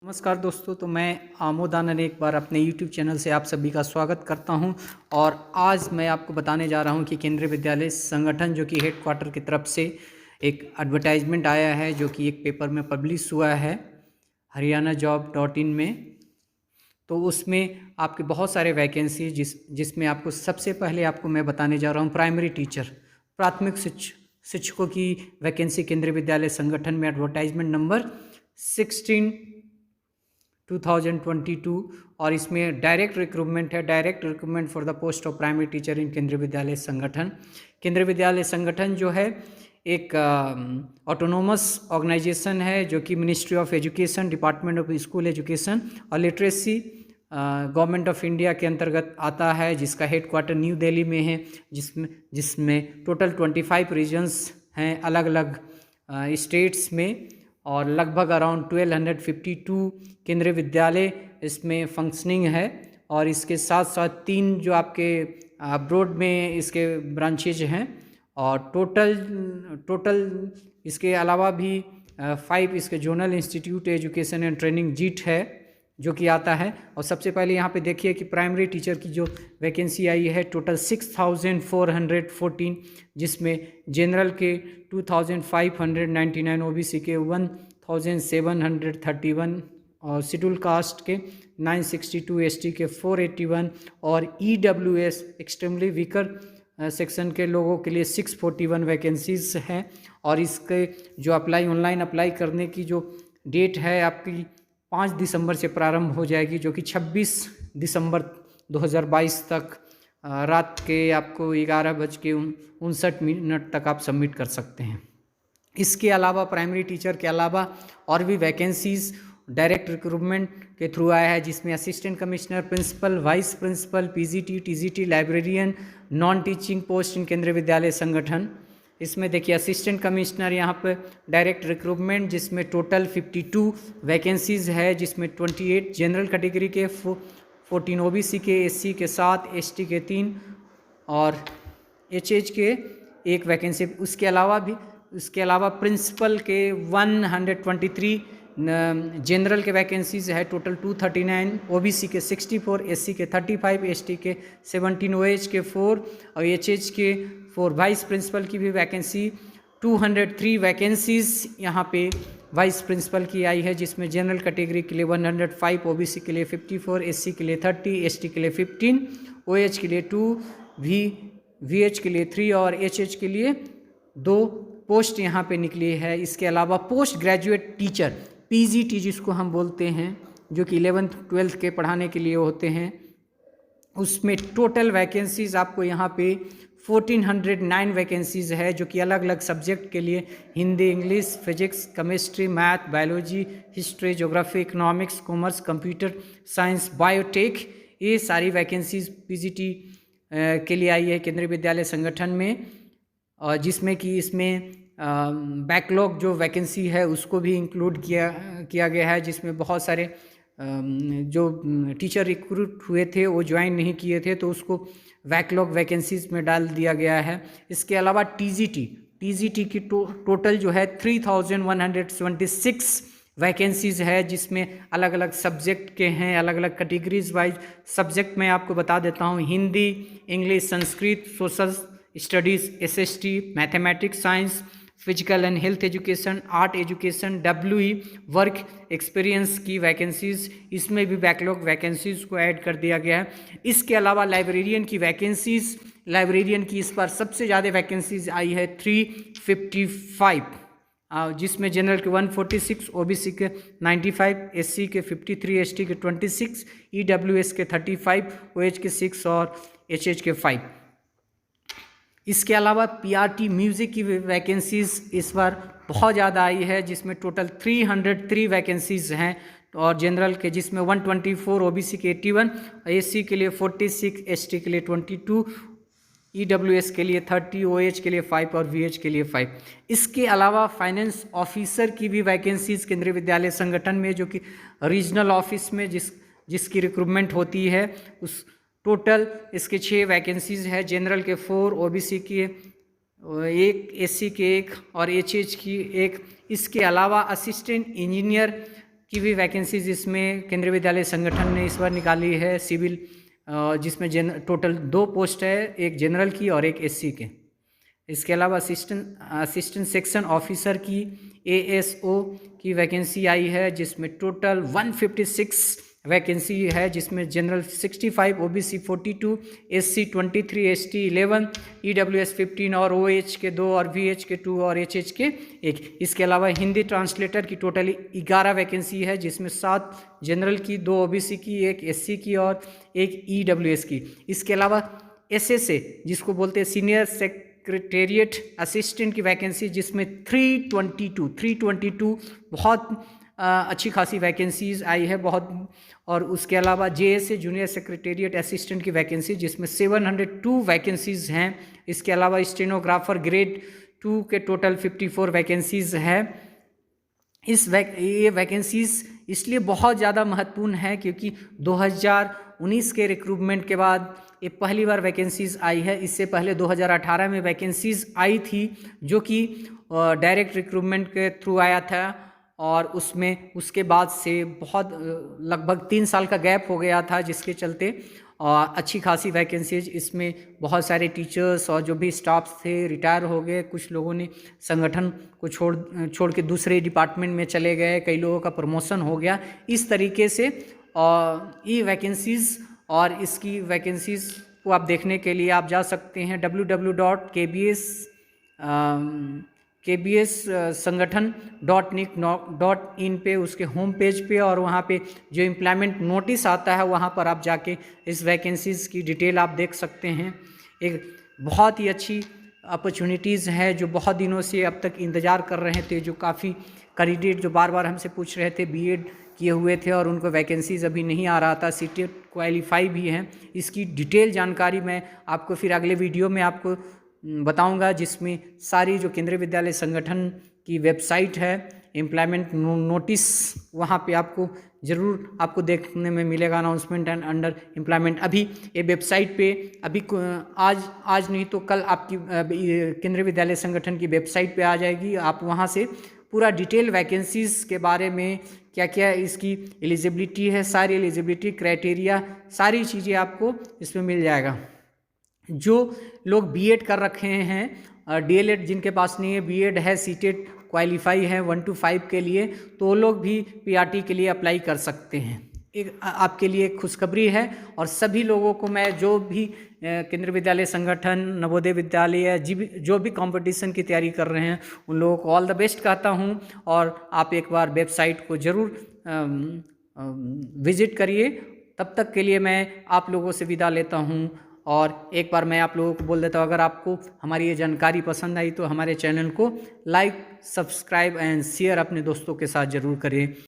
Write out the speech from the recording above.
नमस्कार दोस्तों, तो मैं आमोद आनंद एक बार अपने YouTube चैनल से आप सभी का स्वागत करता हूं। और आज मैं आपको बताने जा रहा हूं कि केंद्रीय विद्यालय संगठन जो कि हेडक्वार्टर की तरफ से एक एडवर्टाइजमेंट आया है जो कि एक पेपर में पब्लिश हुआ है haryanajob.in में। तो उसमें आपके बहुत सारे वैकेंसी जिसमें आपको सबसे पहले आपको मैं बताने जा रहा हूँ प्राइमरी टीचर, प्राथमिक शिक्षकों की वैकेंसी केंद्रीय विद्यालय संगठन में एडवर्टाइजमेंट नंबर 16/2022। और इसमें डायरेक्ट रिक्रूटमेंट है, direct recruitment for the post of primary teacher इन केंद्रीय विद्यालय संगठन। केंद्रीय विद्यालय संगठन जो है एक ऑटोनोमस ऑर्गेनाइजेशन है जो कि ministry of education, department of school education और लिटरेसी गवर्नमेंट ऑफ इंडिया के अंतर्गत आता है, जिसका हेडक्वार्टर न्यू दिल्ली में है, जिसमें टोटल 25 रीजन्स हैं अलग अलग स्टेट्स में, और लगभग अराउंड 1252 केंद्रीय विद्यालय इसमें फंक्शनिंग है। और इसके साथ साथ 3 जो आपके अब्रॉड में इसके ब्रांचेज हैं, और टोटल इसके अलावा भी 5 इसके zonal institute education and training जीट है जो कि आता है। और सबसे पहले यहाँ पे देखिए कि प्राइमरी टीचर की जो वैकेंसी आई है टोटल 6414, जिसमें जनरल के 2599, ओबीसी के 1731 और शेड्यूल कास्ट के 962, एसटी के 481 और ईडब्ल्यूएस एक्सट्रीमली वीकर सेक्शन के लोगों के लिए 641 वैकेंसीज हैं। और इसके जो ऑनलाइन अप्लाई करने की जो डेट है आपकी 5 दिसंबर से प्रारंभ हो जाएगी, जो कि 26 दिसंबर 2022 तक रात के आपको 11:59 तक आप सबमिट कर सकते हैं। इसके अलावा प्राइमरी टीचर के अलावा और भी वैकेंसीज डायरेक्ट रिक्रूटमेंट के थ्रू आया है, जिसमें assistant commissioner, principal, vice principal, PGT, TGT, librarian, non teaching post in Kendriya Vidyalaya Sangathan. इसमें देखिए असिस्टेंट कमिश्नर यहाँ पर डायरेक्ट रिक्रूटमेंट, जिसमें टोटल 52 वैकेंसीज है, जिसमें 28 जनरल कैटेगरी के, 14 ओबीसी के, एससी के 7, एसटी के 3 और एचएच के 1 वैकेंसी। उसके अलावा प्रिंसिपल के 123 जनरल के वैकेंसीज है, टोटल 239, ओबीसी के 64, एससी के 35, एसटी के 17, ओएच के 4 और एचएच के 4। वाइस प्रिंसिपल की भी वैकेंसी 203 वैकेंसीज यहाँ पे वाइस प्रिंसिपल की आई है, जिसमें जनरल कैटेगरी के लिए 105, ओबीसी के लिए 54, एससी के लिए 30, एसटी के लिए 15, ओएच के लिए 2, वीएच के लिए 3 और एचएच के लिए 2 पोस्ट यहाँ पे निकली है। इसके अलावा पोस्ट ग्रेजुएट टीचर, पीजीटी जिसको हम बोलते हैं, जो कि 11th 12th के पढ़ाने के लिए होते हैं, उसमें टोटल वैकेंसीज आपको यहाँ पे 1409 वैकेंसीज है, जो कि अलग अलग सब्जेक्ट के लिए Hindi, English, physics, chemistry, math, biology, history, geography, economics, commerce, computer science, biotech, ये सारी वैकेंसीज पीजीटी के लिए आई है केंद्रीय विद्यालय संगठन में। और जिसमें कि इसमें बैकलॉग जो वैकेंसी है उसको भी इंक्लूड किया गया है, जिसमें बहुत सारे जो टीचर रिक्रूट हुए थे वो ज्वाइन नहीं किए थे, तो उसको बैकलॉग वैकेंसीज में डाल दिया गया है। इसके अलावा टीजीटी की टोटल जो है 3176 वैकेंसीज है, जिसमें अलग अलग सब्जेक्ट के हैं, अलग अलग कैटेगरीज वाइज सब्जेक्ट मैं आपको बता देता हूँ। Hindi, English, Sanskrit, social studies, SST, mathematics, science, physical and health education, art education, WE, work experience की वैकेंसीज, इसमें भी बैकलॉग वैकेंसीज को ऐड कर दिया गया है। इसके अलावा लाइब्रेरियन की वैकेंसीज, लाइब्रेरियन की इस बार सबसे ज़्यादा वैकेंसीज आई है 355, जिसमें जनरल के 146, ओबीसी के 95, एससी के 53, एसटी के 26, ईडब्ल्यूएस के 35, ओएच के 6 और एचएच के 5। इसके अलावा पीआरटी म्यूज़िक की वैकेंसीज इस बार बहुत ज़्यादा आई है, जिसमें टोटल 303 वैकेंसीज हैं, और जनरल के जिसमें 124, ओबीसी के 81, एससी के लिए 46, एसटी के लिए 22, ईडब्ल्यूएस के लिए 30, ओएच के लिए 5 और वीएच के लिए 5। इसके अलावा फाइनेंस ऑफिसर की भी वैकेंसीज केंद्रीय विद्यालय संगठन में, जो कि रीजनल ऑफिस में जिसकी रिक्रूटमेंट होती है, उस टोटल इसके 6 वैकेंसीज है, जनरल के 4, ओबीसी की 1, एससी के 1 और एचएच की 1। इसके अलावा असिस्टेंट इंजीनियर की भी वैकेंसीज इसमें केंद्रीय विद्यालय संगठन ने इस बार निकाली है सिविल, जिसमें टोटल 2 पोस्ट है, एक जनरल की और एक एससी के। इसके अलावा असिस्टेंट सेक्शन ऑफिसर की एएसओ की वैकेंसी आई है, जिसमें टोटल 156 वैकेंसी है, जिसमें general 65, OBC 42, SC 23, ST 11, EWS 15 और ओएच के 2 और वीएच के 2 और एचएच के 1। इसके अलावा हिंदी ट्रांसलेटर की टोटली 11 वैकेंसी है, जिसमें 7 जनरल की, 2 ओबीसी की, 1 एससी की और 1 ईडब्ल्यूएस की। इसके अलावा एसएसए जिसको बोलते हैं सीनियर सेक्रेटेरिएट असिस्टेंट की वैकेंसी, जिसमें 322 बहुत अच्छी खासी वैकेंसीज आई है बहुत। और उसके अलावा जेएसए जूनियर सेक्रेटेरिएट असिस्टेंट की वैकेंसी, जिसमें 702 वैकेंसीज हैं। इसके अलावा स्टेनोग्राफर ग्रेड 2 के टोटल 54 वैकेंसीज है। ये वैकेंसीज इसलिए बहुत ज़्यादा महत्वपूर्ण है क्योंकि 2019 के रिक्रूटमेंट के बाद ये पहली बार वैकेंसीज आई है। इससे पहले 2018 में वैकेंसीज आई थी, जो कि डायरेक्ट रिक्रूटमेंट के थ्रू आया था, और उसमें उसके बाद से बहुत लगभग 3 साल का गैप हो गया था, जिसके चलते अच्छी खासी वैकेंसीज इसमें बहुत सारे टीचर्स और जो भी स्टाफ्स थे रिटायर हो गए। कुछ लोगों ने संगठन को छोड़ के दूसरे डिपार्टमेंट में चले गए, कई लोगों का प्रमोशन हो गया। इस तरीके से ये वैकेंसीज और इसकी वैकेंसीज को आप देखने के लिए आप जा सकते हैं www.kbs-sangathan.nic.in पे, उसके होम पेज पे, और वहाँ पे जो एम्प्लॉयमेंट नोटिस आता है वहाँ पर आप जाके इस वैकेंसीज़ की डिटेल आप देख सकते हैं। एक बहुत ही अच्छी अपॉर्चुनिटीज़ है जो बहुत दिनों से अब तक इंतज़ार कर रहे थे, जो काफ़ी कैंडिडेट जो बार बार हमसे पूछ रहे थे, बीएड किए हुए थे और उनको वैकेंसीज़ अभी नहीं आ रहा था, सीटेट क्वालिफाई भी हैं। इसकी डिटेल जानकारी मैं आपको फिर अगले वीडियो में आपको बताऊंगा, जिसमें सारी जो केंद्रीय विद्यालय संगठन की वेबसाइट है, एम्प्लॉयमेंट नोटिस, वहाँ पे आपको ज़रूर आपको देखने में मिलेगा अनाउंसमेंट एंड अंडर एम्प्लॉयमेंट। अभी ये वेबसाइट पे अभी आज नहीं तो कल आपकी केंद्रीय विद्यालय संगठन की वेबसाइट पे आ जाएगी। आप वहाँ से पूरा डिटेल वैकेंसीज़ के बारे में क्या क्या इसकी एलिजिबिलिटी है, सारी एलिजिबिलिटी क्राइटेरिया, सारी चीज़ें आपको इसमें मिल जाएगा। जो लोग बीएड कर रखे हैं, डीएलएड जिनके पास नहीं है, बीएड है, सीटेट क्वालिफाई है 1 to 5 के लिए, तो वो लोग भी पीआरटी के लिए अप्लाई कर सकते हैं। एक आपके लिए खुशखबरी है। और सभी लोगों को मैं, जो भी केंद्रीय विद्यालय संगठन, नवोदय विद्यालय, जो भी कंपटीशन की तैयारी कर रहे हैं, उन लोगों को ऑल द बेस्ट कहता हूं। और आप एक बार वेबसाइट को ज़रूर विजिट करिए। तब तक के लिए मैं आप लोगों से विदा लेता हूं। और एक बार मैं आप लोगों को बोल देता हूँ, अगर आपको हमारी ये जानकारी पसंद आई तो हमारे चैनल को लाइक, सब्सक्राइब एंड शेयर अपने दोस्तों के साथ ज़रूर करें।